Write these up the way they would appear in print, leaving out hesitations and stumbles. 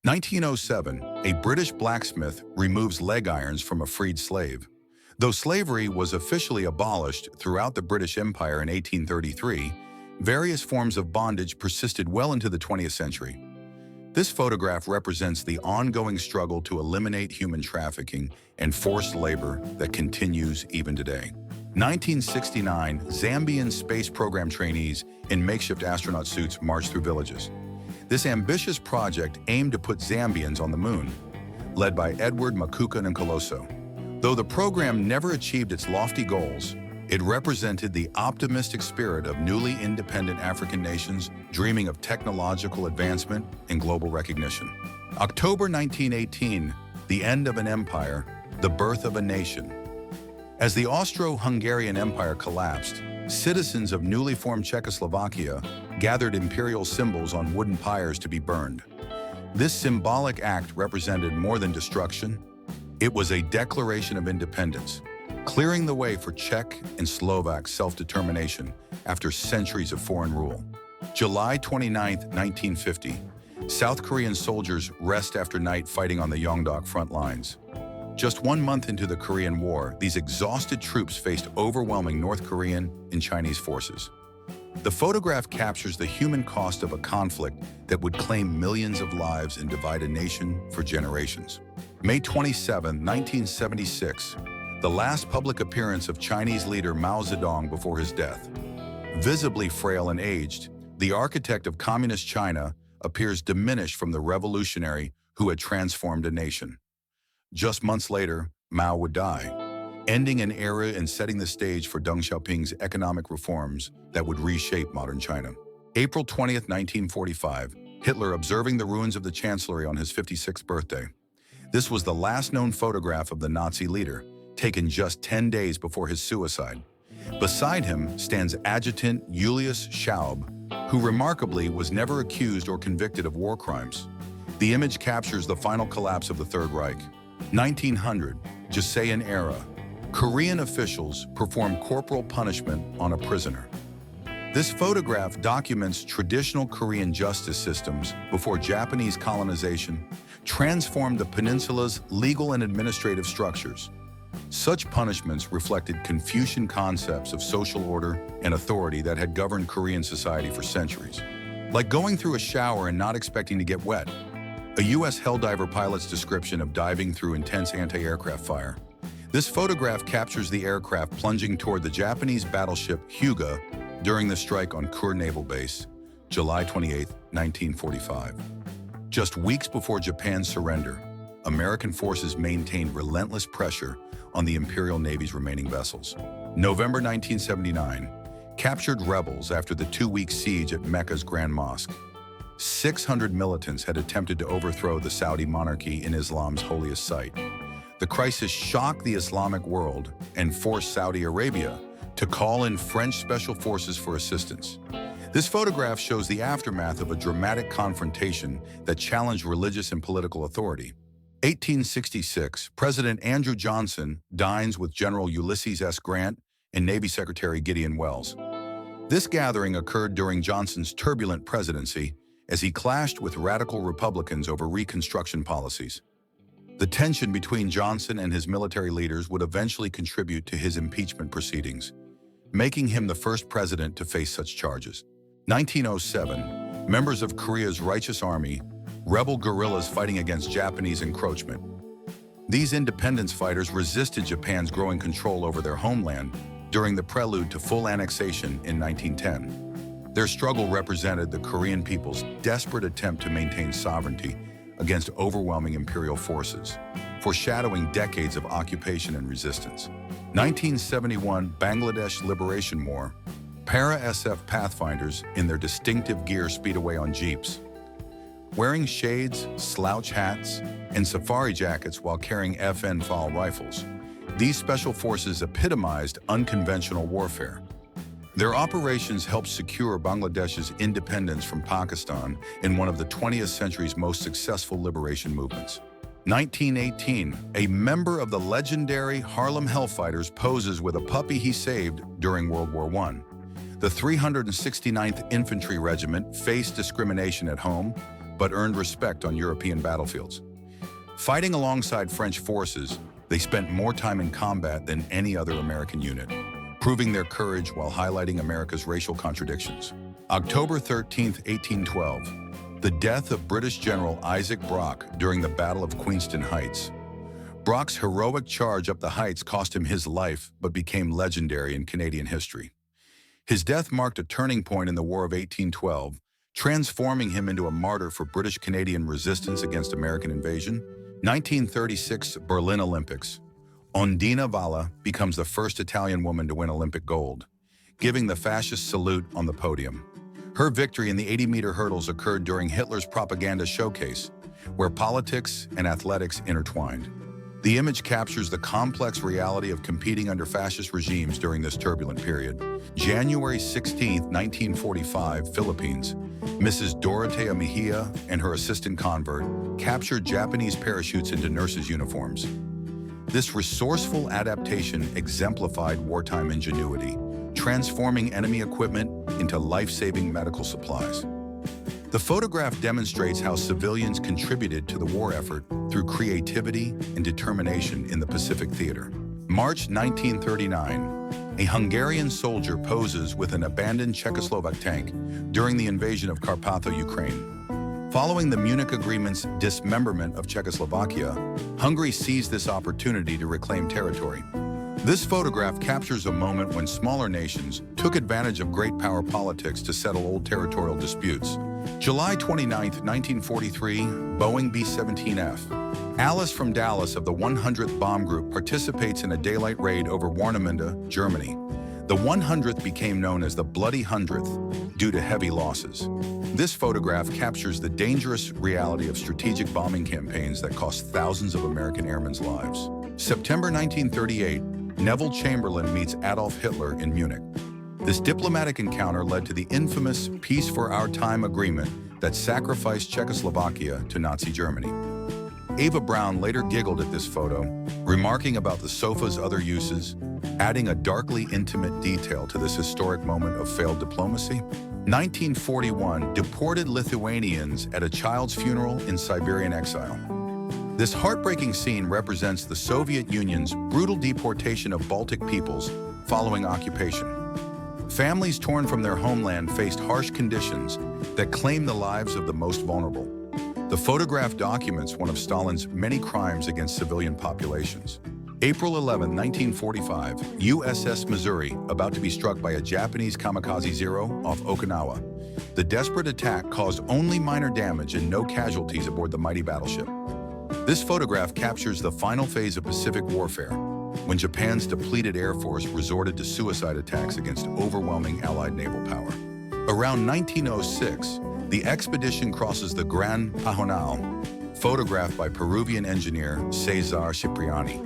1907, a British blacksmith removes leg irons from a freed slave. Though slavery was officially abolished throughout the British Empire in 1833, various forms of bondage persisted well into the 20th century. This photograph represents the ongoing struggle to eliminate human trafficking and forced labor that continues even today. 1969, Zambian space program trainees in makeshift astronaut suits marched through villages. This ambitious project aimed to put Zambians on the moon, led by Edward Makuka Nkoloso. Though the program never achieved its lofty goals, it represented the optimistic spirit of newly independent African nations dreaming of technological advancement and global recognition. October 1918, the end of an empire, the birth of a nation. As the Austro-Hungarian Empire collapsed, citizens of newly formed Czechoslovakia gathered imperial symbols on wooden pyres to be burned. This symbolic act represented more than destruction. It was a declaration of independence, clearing the way for Czech and Slovak self-determination after centuries of foreign rule. July 29, 1950, South Korean soldiers rest after night fighting on the Yongdok front lines. Just 1 month into the Korean War, these exhausted troops faced overwhelming North Korean and Chinese forces. The photograph captures the human cost of a conflict that would claim millions of lives and divide a nation for generations. May 27, 1976, the last public appearance of Chinese leader Mao Zedong before his death. Visibly frail and aged, the architect of communist China appears diminished from the revolutionary who had transformed a nation. Just months later, Mao would die, ending an era and setting the stage for Deng Xiaoping's economic reforms that would reshape modern China. April 20, 1945, Hitler observing the ruins of the Chancellery on his 56th birthday. This was the last known photograph of the Nazi leader, taken just 10 days before his suicide. Beside him stands Adjutant Julius Schaub, who remarkably was never accused or convicted of war crimes. The image captures the final collapse of the Third Reich. 1900, Joseon era. Korean officials perform corporal punishment on a prisoner. This photograph documents traditional Korean justice systems before Japanese colonization transformed the peninsula's legal and administrative structures. Such punishments reflected Confucian concepts of social order and authority that had governed Korean society for centuries. Like going through a shower and not expecting to get wet. A U.S. Helldiver pilot's description of diving through intense anti-aircraft fire. This photograph captures the aircraft plunging toward the Japanese battleship Hyuga during the strike on Kure Naval Base, July 28, 1945. Just weeks before Japan's surrender, American forces maintained relentless pressure on the Imperial Navy's remaining vessels. November 1979, captured rebels after the 2-week siege at Mecca's Grand Mosque. 600 militants had attempted to overthrow the Saudi monarchy in Islam's holiest site. The crisis shocked the Islamic world and forced Saudi Arabia to call in French special forces for assistance. This photograph shows the aftermath of a dramatic confrontation that challenged religious and political authority. 1866, President Andrew Johnson dines with General Ulysses S. Grant and Navy Secretary Gideon Welles. This gathering occurred during Johnson's turbulent presidency as he clashed with radical Republicans over Reconstruction policies. The tension between Johnson and his military leaders would eventually contribute to his impeachment proceedings, making him the first president to face such charges. 1907, members of Korea's Righteous Army, rebel guerrillas fighting against Japanese encroachment. These independence fighters resisted Japan's growing control over their homeland during the prelude to full annexation in 1910. Their struggle represented the Korean people's desperate attempt to maintain sovereignty against overwhelming imperial forces, foreshadowing decades of occupation and resistance. 1971 Bangladesh Liberation War. Para-SF pathfinders in their distinctive gear speed away on jeeps. Wearing shades, slouch hats, and safari jackets while carrying FN FAL rifles, these special forces epitomized unconventional warfare. Their operations helped secure Bangladesh's independence from Pakistan in one of the 20th century's most successful liberation movements. 1918, a member of the legendary Harlem Hellfighters poses with a puppy he saved during World War I. The 369th Infantry Regiment faced discrimination at home, but earned respect on European battlefields. Fighting alongside French forces, they spent more time in combat than any other American unit, proving their courage while highlighting America's racial contradictions. October 13, 1812, the death of British General Isaac Brock during the Battle of Queenston Heights. Brock's heroic charge up the heights cost him his life but became legendary in Canadian history. His death marked a turning point in the War of 1812, transforming him into a martyr for British-Canadian resistance against American invasion. 1936 Berlin Olympics. Ondina Valla becomes the first Italian woman to win Olympic gold, giving the fascist salute on the podium. Her victory in the 80-meter hurdles occurred during Hitler's propaganda showcase, where politics and athletics intertwined. The image captures the complex reality of competing under fascist regimes during this turbulent period. January 16, 1945, Philippines. Mrs. Dorotea Mejia and her assistant convert captured Japanese parachutes into nurses' uniforms. This resourceful adaptation exemplified wartime ingenuity, transforming enemy equipment into life-saving medical supplies. The photograph demonstrates how civilians contributed to the war effort through creativity and determination in the Pacific Theater. March 1939, a Hungarian soldier poses with an abandoned Czechoslovak tank during the invasion of Carpatho, Ukraine. Following the Munich Agreement's dismemberment of Czechoslovakia, Hungary seized this opportunity to reclaim territory. This photograph captures a moment when smaller nations took advantage of great power politics to settle old territorial disputes. July 29, 1943, Boeing B-17F. Alice from Dallas of the 100th Bomb Group participates in a daylight raid over Warnemünde, Germany. The 100th became known as the Bloody 100th due to heavy losses. This photograph captures the dangerous reality of strategic bombing campaigns that cost thousands of American airmen's lives. September 1938, Neville Chamberlain meets Adolf Hitler in Munich. This diplomatic encounter led to the infamous Peace for Our Time agreement that sacrificed Czechoslovakia to Nazi Germany. Ava Brown later giggled at this photo, remarking about the sofa's other uses, adding a darkly intimate detail to this historic moment of failed diplomacy. 1941, deported Lithuanians at a child's funeral in Siberian exile. This heartbreaking scene represents the Soviet Union's brutal deportation of Baltic peoples following occupation. Families torn from their homeland faced harsh conditions that claimed the lives of the most vulnerable. The photograph documents one of Stalin's many crimes against civilian populations. April 11, 1945, USS Missouri about to be struck by a Japanese Kamikaze Zero off Okinawa. The desperate attack caused only minor damage and no casualties aboard the mighty battleship. This photograph captures the final phase of Pacific warfare, when Japan's depleted Air Force resorted to suicide attacks against overwhelming Allied naval power. Around 1906, the expedition crosses the Gran Pajonal, photographed by Peruvian engineer Cesar Cipriani.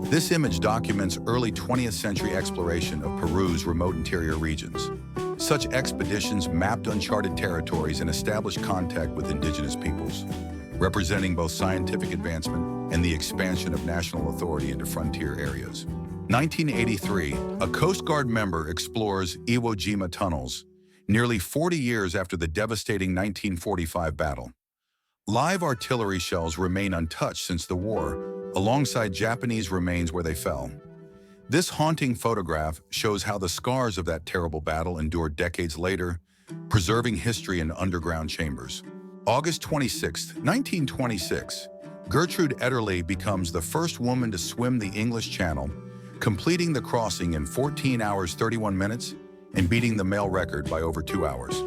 This image documents early 20th century exploration of Peru's remote interior regions. Such expeditions mapped uncharted territories and established contact with indigenous peoples, representing both scientific advancement and the expansion of national authority into frontier areas. 1983, a Coast Guard member explores Iwo Jima tunnels, nearly 40 years after the devastating 1945 battle. Live artillery shells remain untouched since the war, alongside Japanese remains where they fell. This haunting photograph shows how the scars of that terrible battle endured decades later, preserving history in underground chambers. August 26, 1926, Gertrude Ederle becomes the first woman to swim the English Channel, completing the crossing in 14 hours 31 minutes and beating the male record by over 2 hours.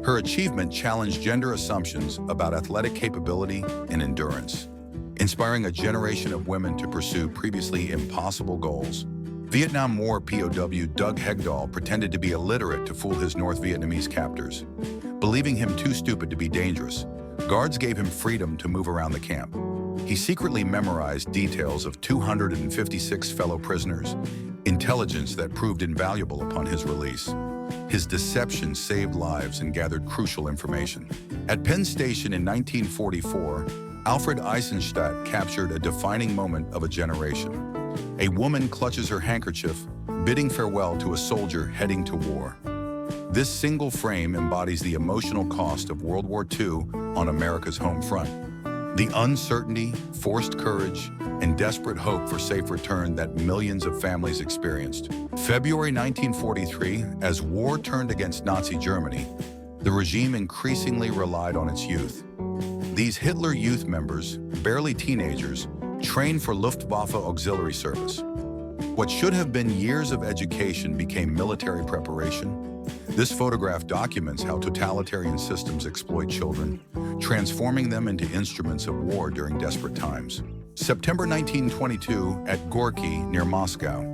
Her achievement challenged gender assumptions about athletic capability and endurance, inspiring a generation of women to pursue previously impossible goals. Vietnam War POW Doug Hegdahl pretended to be illiterate to fool his North Vietnamese captors. Believing him too stupid to be dangerous, guards gave him freedom to move around the camp. He secretly memorized details of 256 fellow prisoners, intelligence that proved invaluable upon his release. His deception saved lives and gathered crucial information. At Penn Station in 1944, Alfred Eisenstadt captured a defining moment of a generation. A woman clutches her handkerchief, bidding farewell to a soldier heading to war. This single frame embodies the emotional cost of World War II on America's home front. The uncertainty, forced courage, and desperate hope for safe return that millions of families experienced. February 1943, as war turned against Nazi Germany, the regime increasingly relied on its youth. These Hitler Youth members, barely teenagers, trained for Luftwaffe auxiliary service. What should have been years of education became military preparation. This photograph documents how totalitarian systems exploit children, transforming them into instruments of war during desperate times. September 1922, at Gorky, near Moscow,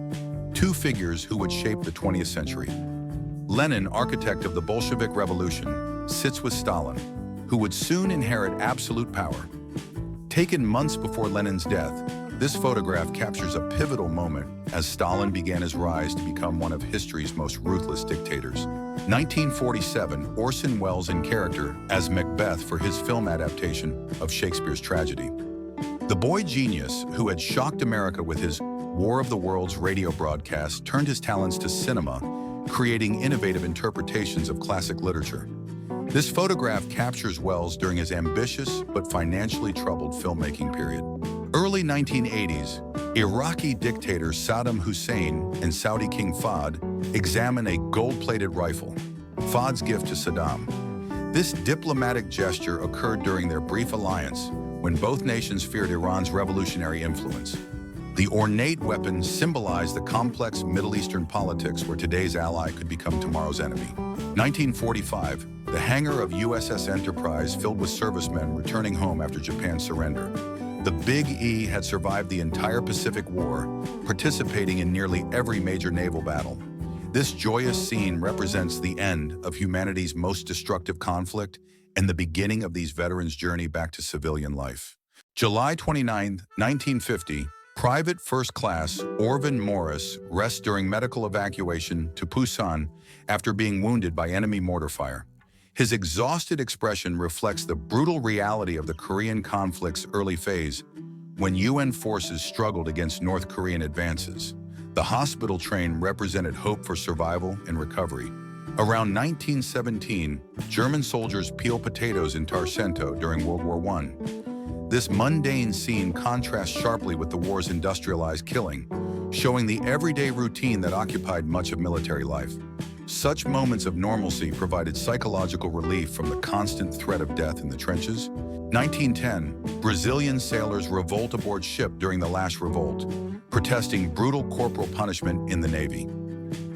two figures who would shape the 20th century. Lenin, architect of the Bolshevik Revolution, sits with Stalin, who would soon inherit absolute power. Taken months before Lenin's death, this photograph captures a pivotal moment as Stalin began his rise to become one of history's most ruthless dictators. 1947, Orson Welles in character as Macbeth for his film adaptation of Shakespeare's tragedy. The boy genius who had shocked America with his War of the Worlds radio broadcast turned his talents to cinema, creating innovative interpretations of classic literature. This photograph captures Welles during his ambitious but financially troubled filmmaking period. Early 1980s, Iraqi dictator Saddam Hussein and Saudi King Fahd examine a gold-plated rifle, Fahd's gift to Saddam. This diplomatic gesture occurred during their brief alliance when both nations feared Iran's revolutionary influence. The ornate weapon symbolized the complex Middle Eastern politics where today's ally could become tomorrow's enemy. 1945, the hangar of USS Enterprise filled with servicemen returning home after Japan's surrender. The Big E had survived the entire Pacific War, participating in nearly every major naval battle. This joyous scene represents the end of humanity's most destructive conflict and the beginning of these veterans' journey back to civilian life. July 29, 1950, Private First Class Orvin Morris rests during medical evacuation to Busan after being wounded by enemy mortar fire. His exhausted expression reflects the brutal reality of the Korean conflict's early phase, when UN forces struggled against North Korean advances. The hospital train represented hope for survival and recovery. Around 1917, German soldiers peel potatoes in Tarcento during World War I. This mundane scene contrasts sharply with the war's industrialized killing, showing the everyday routine that occupied much of military life. Such moments of normalcy provided psychological relief from the constant threat of death in the trenches. 1910, Brazilian sailors revolt aboard ship during the Lash Revolt, protesting brutal corporal punishment in the Navy.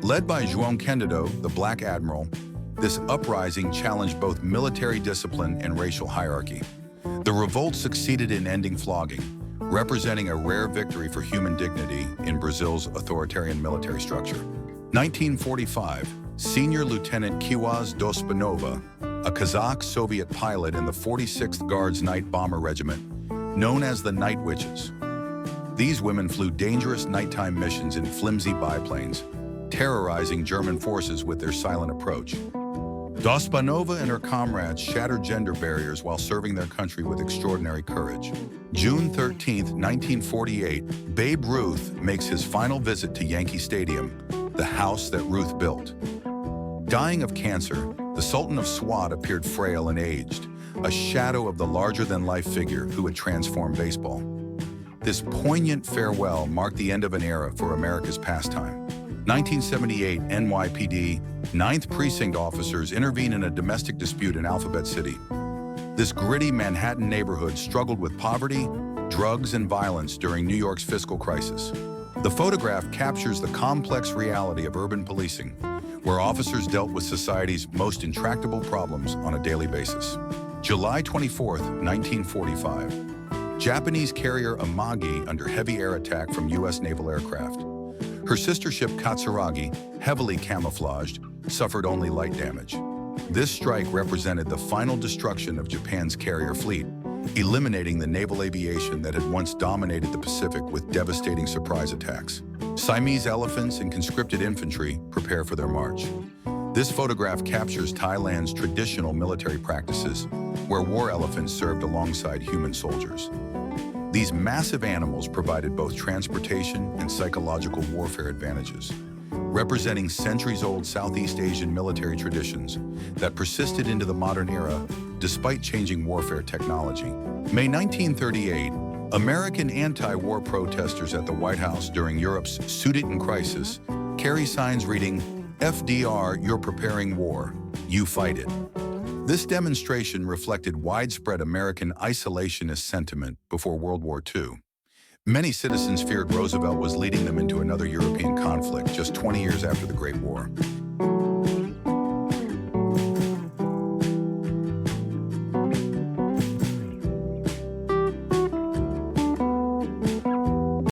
Led by João Candido, the Black Admiral, this uprising challenged both military discipline and racial hierarchy. The revolt succeeded in ending flogging, representing a rare victory for human dignity in Brazil's authoritarian military structure. 1945, Senior Lieutenant Kiwaz Dospanova, a Kazakh Soviet pilot in the 46th Guards Night Bomber Regiment, known as the Night Witches. These women flew dangerous nighttime missions in flimsy biplanes, terrorizing German forces with their silent approach. Dospanova and her comrades shattered gender barriers while serving their country with extraordinary courage. June 13, 1948, Babe Ruth makes his final visit to Yankee Stadium, the house that Ruth built. Dying of cancer, the Sultan of Swat appeared frail and aged, a shadow of the larger-than-life figure who had transformed baseball. This poignant farewell marked the end of an era for America's pastime. 1978, NYPD 9th Precinct officers intervene in a domestic dispute in Alphabet City. This gritty Manhattan neighborhood struggled with poverty, drugs, and violence during New York's fiscal crisis. The photograph captures the complex reality of urban policing, where officers dealt with society's most intractable problems on a daily basis. July 24, 1945. Japanese carrier Amagi under heavy air attack from U.S. naval aircraft. Her sister ship Katsuragi, heavily camouflaged, suffered only light damage. This strike represented the final destruction of Japan's carrier fleet, eliminating the naval aviation that had once dominated the Pacific with devastating surprise attacks. Siamese elephants and conscripted infantry prepare for their march. This photograph captures Thailand's traditional military practices, where war elephants served alongside human soldiers. These massive animals provided both transportation and psychological warfare advantages. representing centuries-old Southeast Asian military traditions that persisted into the modern era despite changing warfare technology. May 1938, American anti-war protesters at the White House during Europe's Sudeten crisis carry signs reading, "FDR, you're preparing war. You fight it." This demonstration reflected widespread American isolationist sentiment before World War II. Many citizens feared Roosevelt was leading them into another European conflict just 20 years after the Great War.